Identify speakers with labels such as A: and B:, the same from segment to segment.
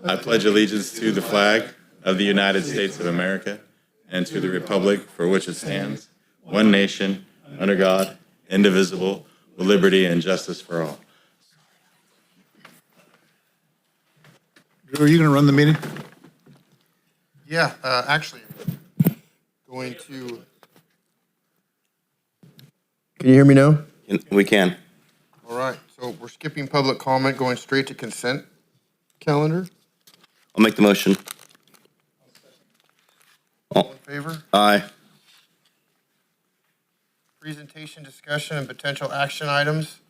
A: I pledge allegiance to the flag of the United States of America and to the republic for which it stands, one nation, under God, indivisible, with liberty and justice for all.
B: Drew, are you going to run the meeting?
C: Yeah, actually, going to.
D: Can you hear me now?
E: We can.
C: All right, so we're skipping public comment, going straight to consent calendar.
E: I'll make the motion.
C: All in favor?
E: Aye.
C: Presentation, discussion, and potential action items.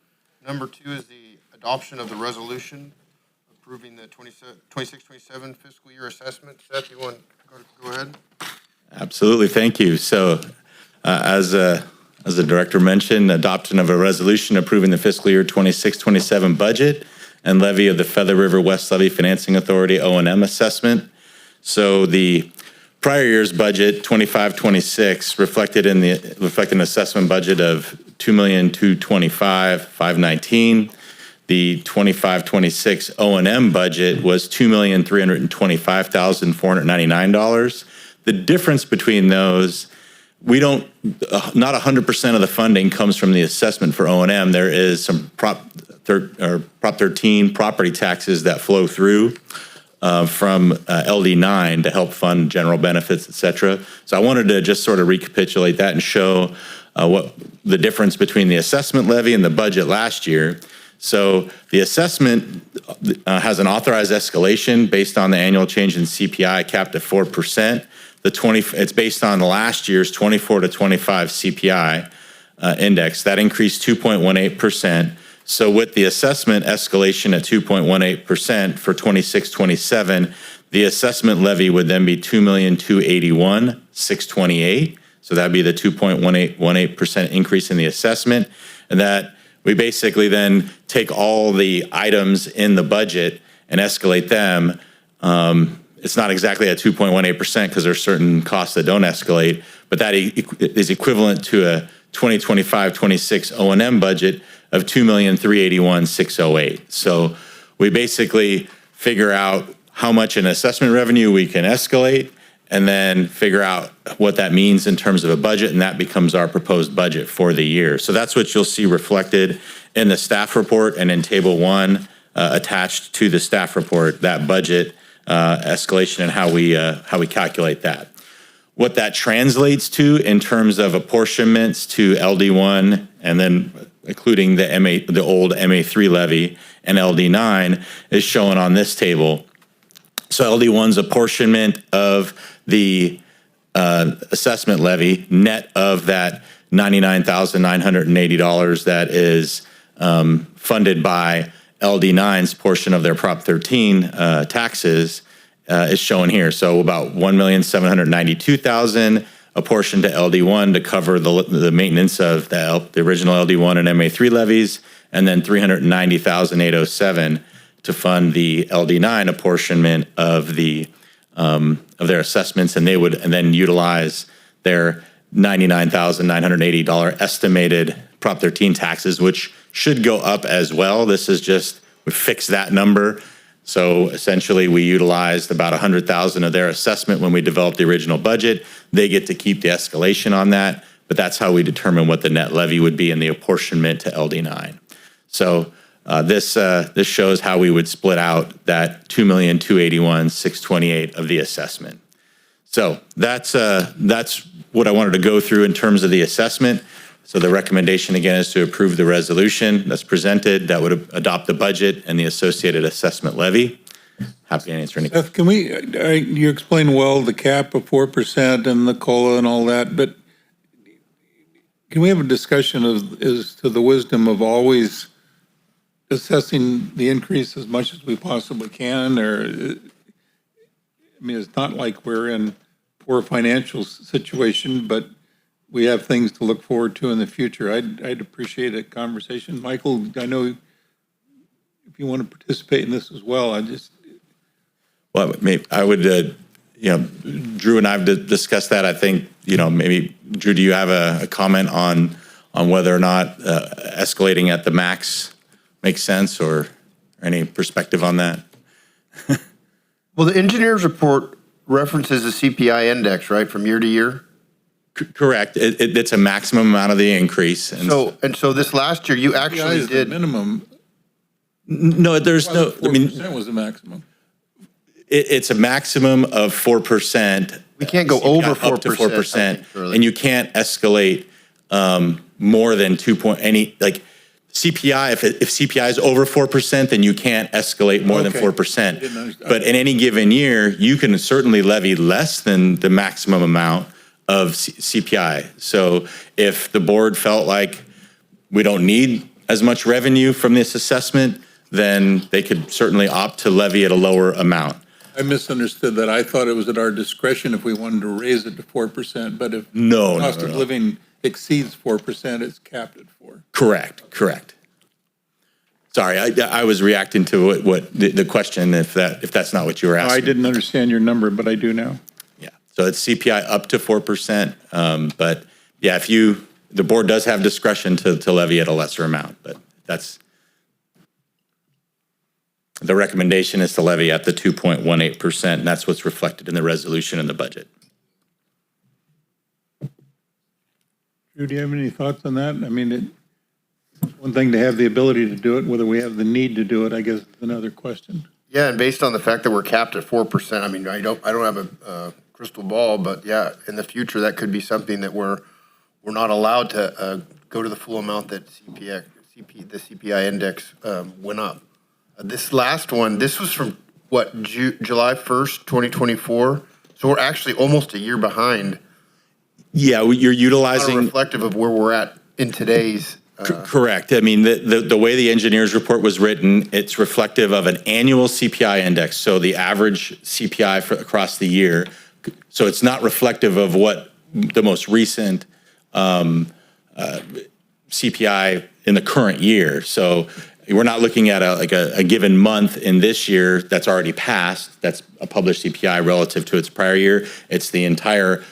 C: Number 2 is the adoption of the resolution approving the 26-27 fiscal year assessment. Seth, you want to go ahead?
A: Absolutely, thank you. So as the director mentioned, adoption of a resolution approving the fiscal year 26-27 budget and levy of the Feather River West Levee Financing Authority O&M assessment. So the prior year's budget, 25-26, reflected an assessment budget of $2,225,519. The 25-26 O&M budget was $2,325,499. The difference between those, not 100% of the funding comes from the assessment for O&M. There is some Prop 13 property taxes that flow through from LD9 to help fund general benefits, et cetera. So I wanted to just sort of recapitulate that and show what the difference between the assessment levy and the budget last year. So the assessment has an authorized escalation based on the annual change in CPI capped at 4%. It's based on the last year's 24 to 25 CPI index. That increased 2.18%. So with the assessment escalation at 2.18% for 26-27, the assessment levy would then be $2,281,628. So that'd be the 2.18% increase in the assessment. And that we basically then take all the items in the budget and escalate them. It's not exactly at 2.18% because there's certain costs that don't escalate, but that is equivalent to a 2025-26 O&M budget of $2,381,608. So we basically figure out how much in assessment revenue we can escalate and then figure out what that means in terms of a budget, and that becomes our proposed budget for the year. So that's what you'll see reflected in the staff report and in Table 1 attached to the staff report, that budget escalation and how we calculate that. What that translates to in terms of apportionments to LD1 and then including the old MA3 levy and LD9 is shown on this table. So LD1's apportionment of the assessment levy, net of that $99,980 that is funded by LD9's portion of their Prop 13 taxes, is shown here. So about $1,792,000 apportioned to LD1 to cover the maintenance of the original LD1 and MA3 levies, and then $390,807 to fund the LD9 apportionment of their assessments, and they would then utilize their $99,980 estimated Prop 13 taxes, which should go up as well. This is just, we fix that number. So essentially we utilized about $100,000 of their assessment when we developed the original budget. They get to keep the escalation on that, but that's how we determine what the net levy would be in the apportionment to LD9. So this shows how we would split out that $2,281,628 of the assessment. So that's what I wanted to go through in terms of the assessment. So the recommendation again is to approve the resolution that's presented that would adopt the budget and the associated assessment levy. Happy to answer any questions.
B: Seth, you explained well the cap of 4% and the COLA and all that, but can we have a discussion as to the wisdom of always assessing the increase as much as we possibly can? Or, I mean, it's not like we're in poor financial situation, but we have things to look forward to in the future. I'd appreciate a conversation. Michael, I know if you want to participate in this as well,
A: Well, maybe I would, Drew and I have discussed that. I think, maybe, Drew, do you have a comment on whether or not escalating at the max makes sense, or any perspective on that?
C: Well, the engineer's report references the CPI index, right, from year to year?
A: Correct. It's a maximum amount of the increase. And
C: So this last year, you
B: CPI
C: actually
B: is the
C: did,
B: minimum.
A: no, there's no, I mean,
B: 4% was the maximum.
A: it's a maximum of 4%.
C: we can't go
A: CPI
C: over
A: up to
C: 4%.
A: 4%, and you can't escalate more than like CPI. If CPI is over 4%, then you can't escalate more than
B: Okay.
A: 4%.
B: I didn't understand.
A: But in any given year, you can certainly levy less than the maximum amount of CPI. So if the board felt like we don't need as much revenue from this assessment, then they could certainly opt to levy at a lower amount.
B: I misunderstood that. I thought it was at our discretion if we wanted to raise it to 4%, but if
A: No, no,
B: cost
A: no,
B: of
A: no.
B: living exceeds 4%, it's capped at 4.
A: Correct. Sorry, I was reacting to what the question, if that's not what you were asking.
B: I didn't understand your number, but I do now.
A: Yeah, so it's CPI up to 4%, but yeah, the board does have discretion to levy at a lesser amount, but the recommendation is to levy at the 2.18%, and that's what's reflected in the resolution and the budget.
B: Drew, do you have any thoughts on that? I mean, it's one thing to have the ability to do it, whether we have the need to do it, I guess is another question.
C: Yeah, and based on the fact that we're capped at 4%, I mean, I don't have a crystal ball, but yeah, in the future, that could be something that we're not allowed to go to the full amount that the CPI index went up. This last one, this was from what, July 1st, 2024? So we're actually almost a year behind.
A: Yeah, you're
C: Not
A: utilizing.
C: reflective of where we're at in today's.
A: Correct. I mean, the way the engineer's report was written, it's reflective of an annual CPI index, so the average CPI across the year. So it's not reflective of what the most recent CPI in the current year. So we're not looking at a given month in this year that's already passed, that's a published CPI relative to its prior year. It's the entire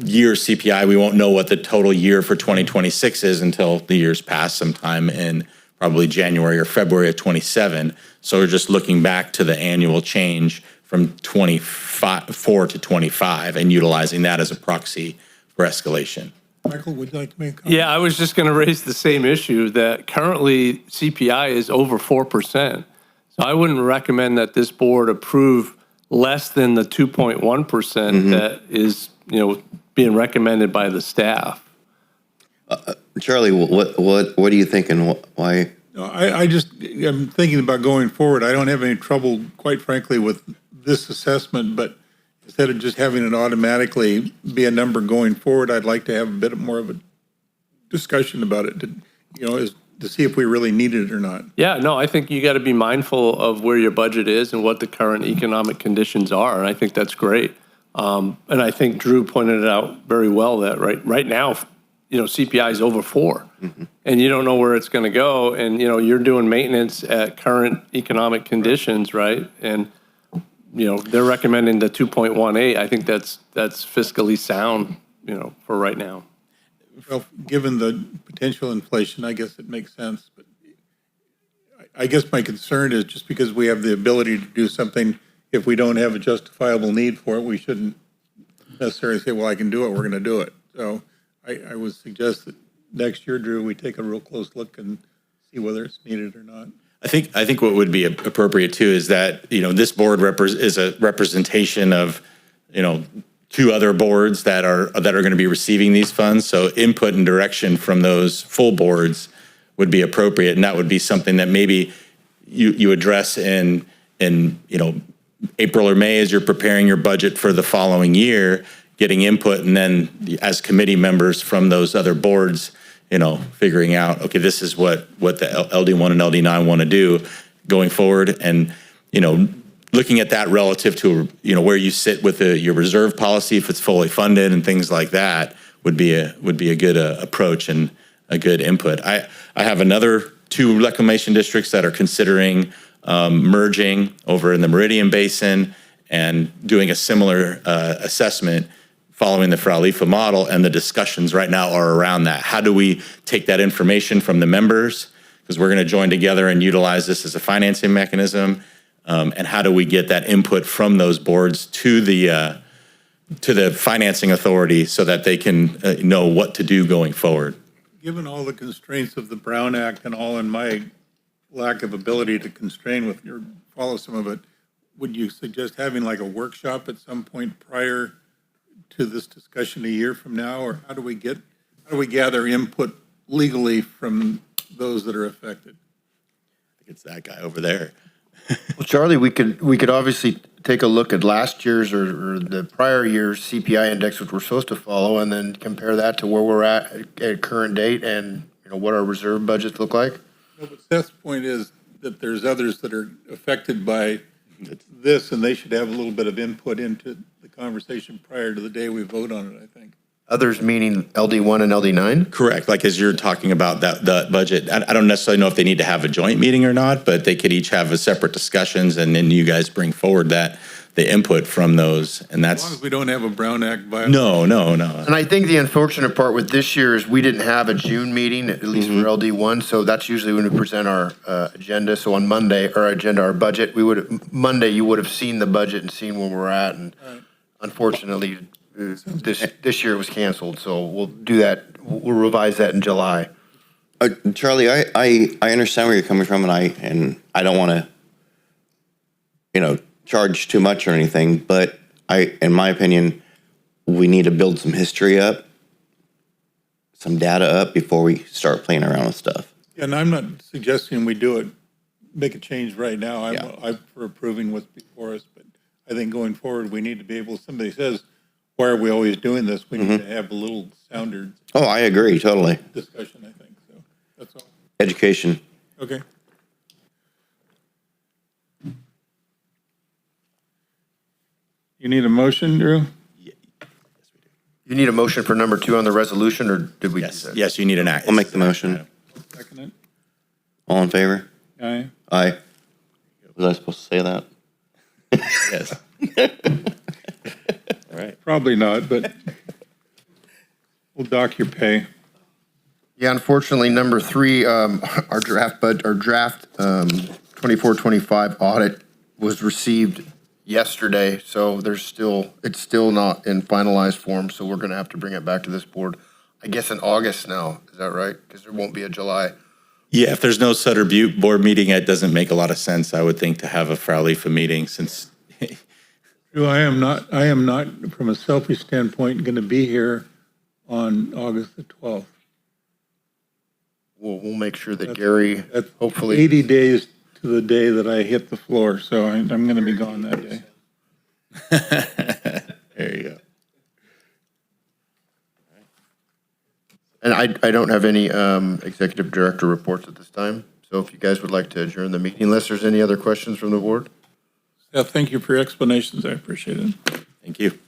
A: year CPI. We won't know what the total year for 2026 is until the year's passed sometime in probably January or February of 27. So we're just looking back to the annual change from 24 to 25 and utilizing that as a proxy for escalation.
B: Michael, would you like to make a comment?
D: Yeah, I was just going to raise the same issue that currently CPI is over 4%. So I wouldn't recommend that this board approve less than the 2.1% that is, being recommended by the staff.
E: Charlie, what are you thinking? Why?
B: No, I'm thinking about going forward. I don't have any trouble, quite frankly, with this assessment, but instead of just having it automatically be a number going forward, I'd like to have a bit more of a discussion about it, to see if we really need it or not.
D: Yeah, no, I think you got to be mindful of where your budget is and what the current economic conditions are, and I think that's great. And I think Drew pointed it out very well that right now, CPI is over 4, and you don't know where it's going to go, and you're doing maintenance at current economic conditions, right? And they're recommending the 2.18. I think that's fiscally sound, for right now.
B: Well, given the potential inflation, I guess it makes sense, but I guess my concern is just because we have the ability to do something, if we don't have a justifiable need for it, we shouldn't necessarily say, well, I can do it, we're going to do it. So I would suggest that next year, Drew, we take a real close look and see whether it's needed or not.
A: I think what would be appropriate too is that, this board is a representation of, 2 other boards that are going to be receiving these funds. So input and direction from those full boards would be appropriate. And that would be something that maybe you address in April or May as you're preparing your budget for the following year, getting input, and then as committee members from those other boards, figuring out, okay, this is what the LD1 and LD9 want to do going forward, and looking at that relative to where you sit with your reserve policy, if it's fully funded and things like that, would be a good approach and a good input. I have another 2 reclamation districts that are considering merging over in the Meridian Basin and doing a similar assessment following the Frau-Lifa model, and the discussions right now are around that. How do we take that information from the members, because we're going to join together and utilize this as a financing mechanism, And how do we get that input from those boards to the financing authority so that they can know what to do going forward?
B: Given all the constraints of the Brown Act and all, and my lack of ability to constrain with your, follow some of it, would you suggest having like a workshop at some point prior to this discussion a year from now? Or how do we gather input legally from those that are affected?
A: I think it's that guy over there.
F: Well, Charlie, we could obviously take a look at last year's or the prior year's CPI index, which we're supposed to follow, and then compare that to where we're at current date and, you know, what our reserve budgets look like.
B: No, but Seth's point is that there's others that are affected by this, and they should have a little bit of input into the conversation prior to the day we vote on it, I think.
F: Others meaning LD1 and LD9?
A: Correct. Like as you're talking about the budget, I don't necessarily know if they need to have a joint meeting or not, but they could each have a separate discussions and then you guys bring forward the input from those. And
B: As long
A: that's,
B: as we don't have a Brown Act violation.
A: no.
F: And I think the unfortunate part with this year is we didn't have a June meeting, at least for LD1, so that's usually when we present our agenda. So on Monday, our budget, Monday, you would have seen the budget and seen where we're at, and unfortunately, this year it was canceled, so we'll do that, we'll revise that in July.
E: Charlie, I understand where you're coming from, and I don't want to, charge too much or anything, but in my opinion, we need to build some history up, some data up before we start playing around with stuff.
B: And I'm not suggesting we do it, make a change right now.
E: Yeah.
B: I'm for approving what's before us, but I think going forward, we need to be able, somebody says, why are we always doing this? We need to have a little sounder
E: Oh, I agree, totally.
B: discussion, I think, so that's all.
E: Education.
B: Okay. You need a motion, Drew?
F: You need a motion for number 2 on the resolution, or did we?
A: Yes, you need an act.
E: I'll make the motion.
B: Second it?
E: All in favor?
B: Aye.
E: Aye. Was I supposed to say that?
A: Yes. All right.
B: Probably not, but we'll dock your pay.
F: Yeah, unfortunately, number 3, our draft 24-25 audit was received yesterday, so it's still not in finalized form, so we're gonna have to bring it back to this board, I guess in August now, is that right? Because there won't be a July.
A: Yeah, if there's no Sutter Butte board meeting, it doesn't make a lot of sense, I would think, to have a Frau-Lefa meeting since,
B: Drew, I am not, from a selfish standpoint, gonna be here on August the 12th.
F: We'll make sure that Gary,
B: That's
F: hopefully.
B: 80 days to the day that I hit the floor, so I'm gonna be gone that day.
A: there you go.
F: And I don't have any executive director reports at this time, so if you guys would like to adjourn the meeting, unless there's any other questions from the board?
B: Seth, thank you for your explanations, I appreciate it.
A: Thank you.